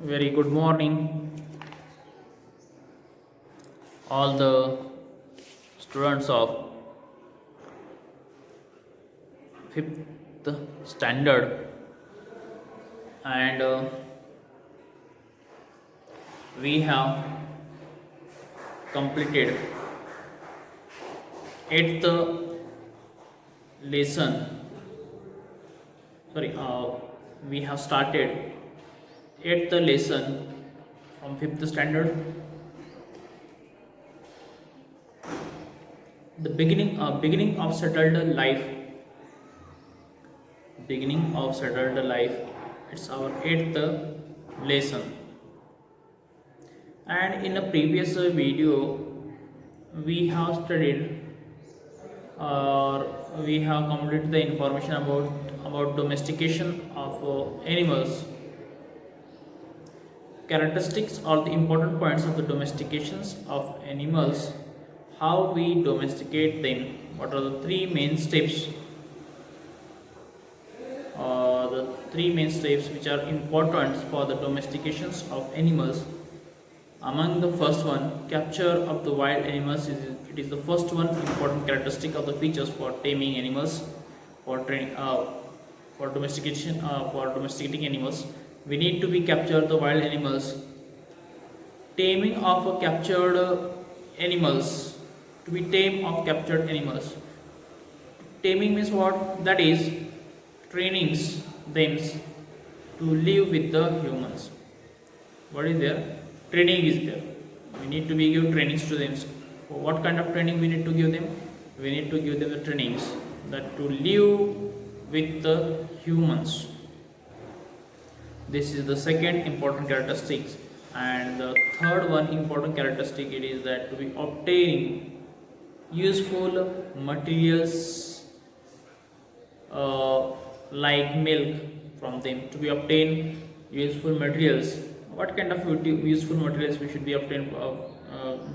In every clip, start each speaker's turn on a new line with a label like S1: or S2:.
S1: Very good morning, all the students of fifth standard, and we have completed eighth lesson. Sorry, we have started eighth lesson from fifth standard. The beginning of settled life. Beginning of settled life. It's our eighth lesson. And in a previous video, we have studied or we have completed the information about domestication of animals. Characteristics or the important points of the domestications of animals, how we domesticate them, what are the three main steps, which are important for the domestications of animals. Among the first one, capture of the wild animals it is the first one important characteristic of the features for taming animals, for training, for domestication, for domesticating animals. We need to be capture the wild animals. Taming of captured animals. To be tame of captured animals. Taming means what? That is trainings them to live with the humans. What is there? Training is there. We need to be give trainings to them. What kind of training we need to give them? We need to give them the trainings that to live with the humans. This is the second important characteristic, and the third one important characteristic it is that to be obtaining useful materials like milk from them. To be obtain useful materials, what kind of useful materials we should be obtained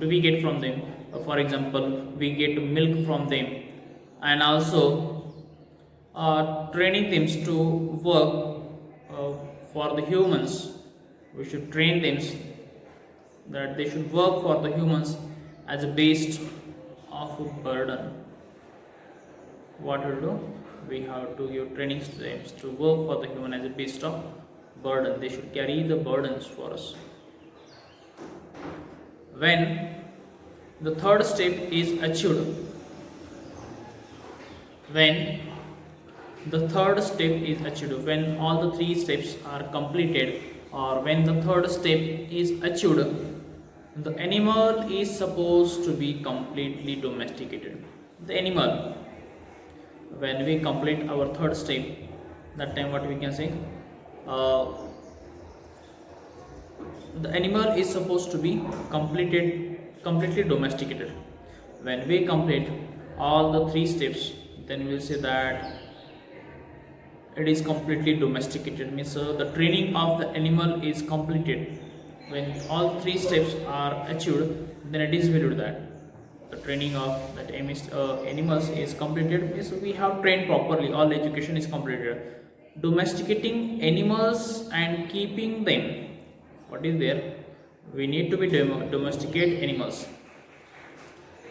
S1: do we get from them? For example, we get milk from them, and also training them to work for the humans. We should train them that they should work for the humans as a beast of a burden. What we do? We have to give trainings to them to work for the human as a beast of burden. They should carry the burdens for us. When the third step is achieved, when the third step is achieved, when all the three steps are completed, or when the third step is achieved, the animal is supposed to be completely domesticated. The animal, when we complete our third step, that time what we can say, the animal is supposed to be completely domesticated. When we complete all the three steps, then we will say that it is completely domesticated, means the training of the animal is completed. When all three steps are achieved, then it is valued that the training of that animals is completed, means we have trained properly, all education is completed. Domesticating animals and keeping them, what is there? We need to be domesticate animals.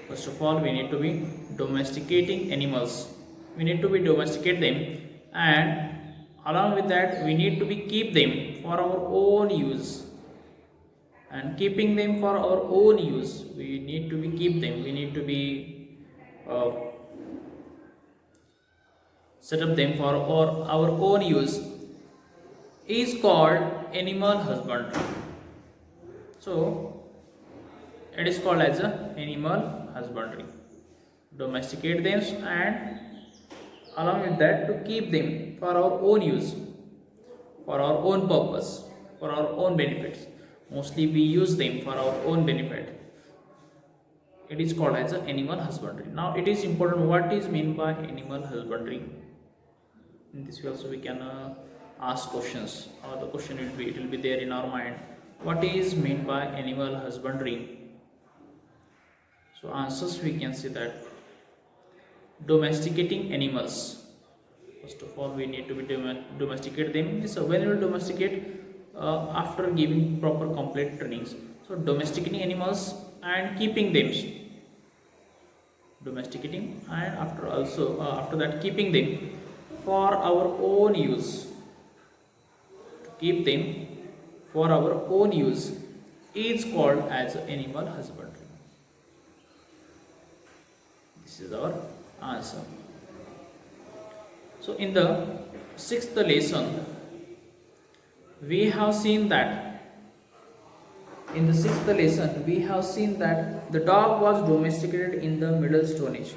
S1: First of all, we need to be domesticating animals. We need to be domesticate them, and along with that, we need to be keep them for our own use. And keeping them for our own use, we need to be keep them. We need to be uh, set up them for our own use. Is called animal husbandry. So it is called as a animal husbandry. Domesticate them, and along with that to keep them for our own use, for our own purpose, for our own benefits. Mostly we use them for our own benefit. It is called as a animal husbandry. Now it is important what is meant by animal husbandry. In this way also we can ask questions, or the question it will be there in our mind. What is meant by animal husbandry? So answers we can say that domesticating animals. First of all, we need to be domesticate them. So when we domesticate, after giving proper complete trainings. So domesticating animals and keeping them, domesticating and after that keeping them for our own use, to keep them for our own use is called as animal husbandry. This is our answer. So in the sixth lesson we have seen that the dog was domesticated in the Middle Stone Age.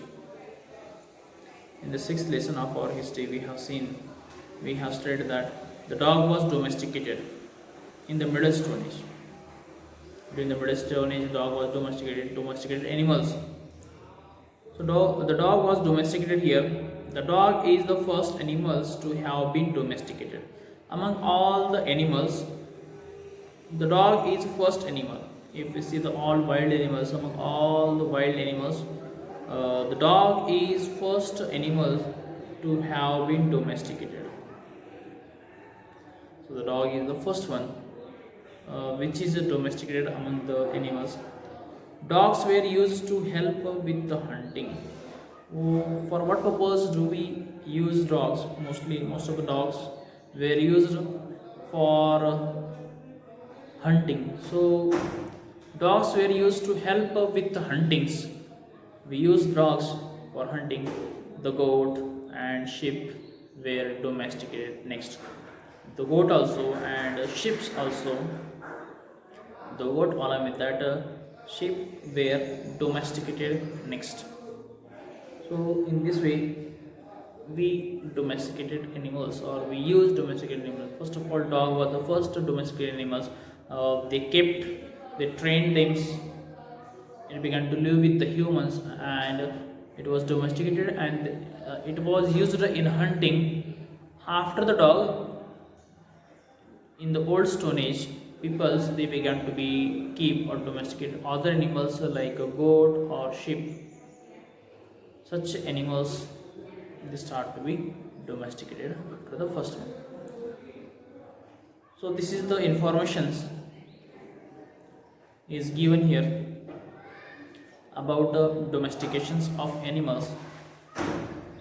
S1: In the sixth lesson of our history, we have stated that the dog was domesticated in the Middle Stone Age. During the Middle Stone Age, dog was domesticated animals. So the dog was domesticated here. The dog is the first animals to have been domesticated. Among all the animals, the dog is first animal. If we see among all the wild animals, the dog is first animal to have been domesticated. So the dog is the first one which is domesticated among the animals. Dogs were used to help with the hunting. For what purpose do we use dogs? Most of the dogs were used for hunting. So dogs were used to help with the huntings. We use dogs for hunting. The goat and sheep were domesticated next. The goat also and sheep also. The goat along with that sheep were domesticated next. So in this way we domesticated animals, or we use domesticated animals. First of all, dog was the first domesticated animals. They trained them, it began to live with the humans, and it was domesticated, and it was used in hunting. After the dog, in the old Stone Age, peoples they began to be keep or domesticate other animals like a goat or sheep. Such animals they start to be domesticated after the first one. So this is the informations is given here about the domestications of animals.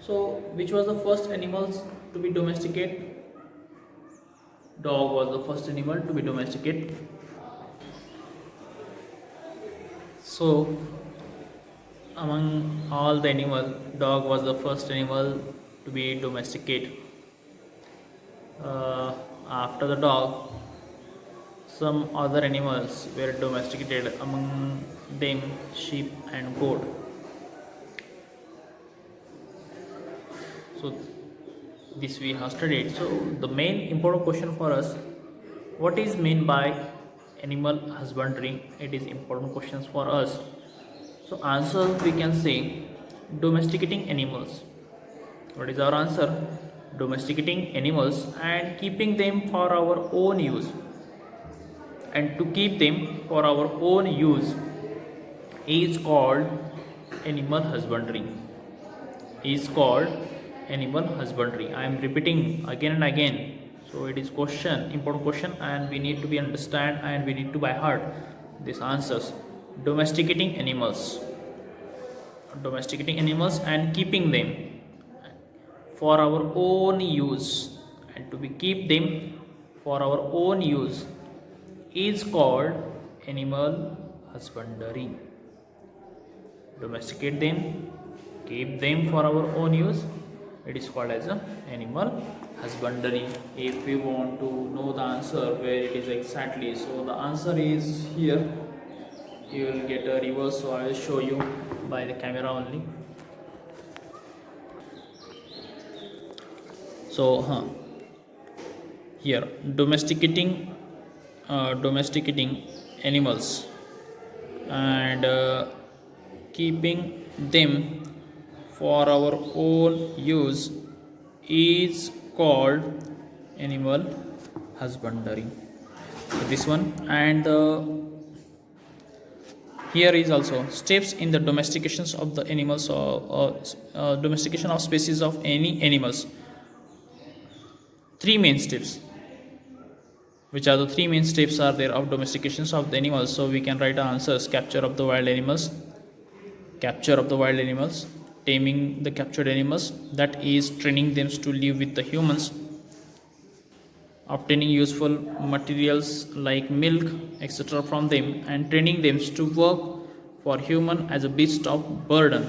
S1: So which was the first animals to be domesticated? Dog was the first animal to be domesticated. So among all the animals, dog was the first animal to be domesticated. After the dog, some other animals were domesticated, among them sheep and goat. So this we have studied. So the main important question for us, what is meant by animal husbandry? It is important questions for us. So answer we can say domesticating animals. What is our answer? Domesticating animals and keeping them for our own use. And to keep them for our own use is called animal husbandry. Is called animal husbandry. I am repeating again and again. So it is important question, and we need to be understand, and we need to by heart these answers. Domesticating animals and keeping them for our own use, and to be keep them for our own use is called animal husbandry. Domesticate them, keep them for our own use, it is called as a animal husbandry. If we want to know the answer where it is exactly, so the answer is here. You will get a reverse, so I will show you by the camera only. So here domesticating animals and keeping them for our own use is called animal husbandry. So this one, and here is also steps in the domestications of the animals, or domestication of species of any animals. Three main steps. which are the three main steps are there of domestications of the animals. So we can write our answers: capture of the wild animals, taming the captured animals, that is training them to live with the humans, obtaining useful materials like milk etc from them, and training them to work for human as a beast of burden.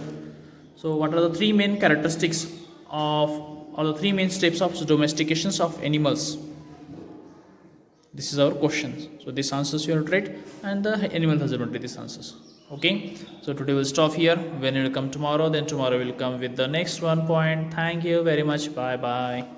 S1: So what are the three main characteristics of, or the three main steps of domestications of animals? This is our question. So this answers you have read, and the animal has written these answers. Okay, so today we'll stop here. When it will come tomorrow, then tomorrow will come with the next one point. Thank you very much. Bye bye.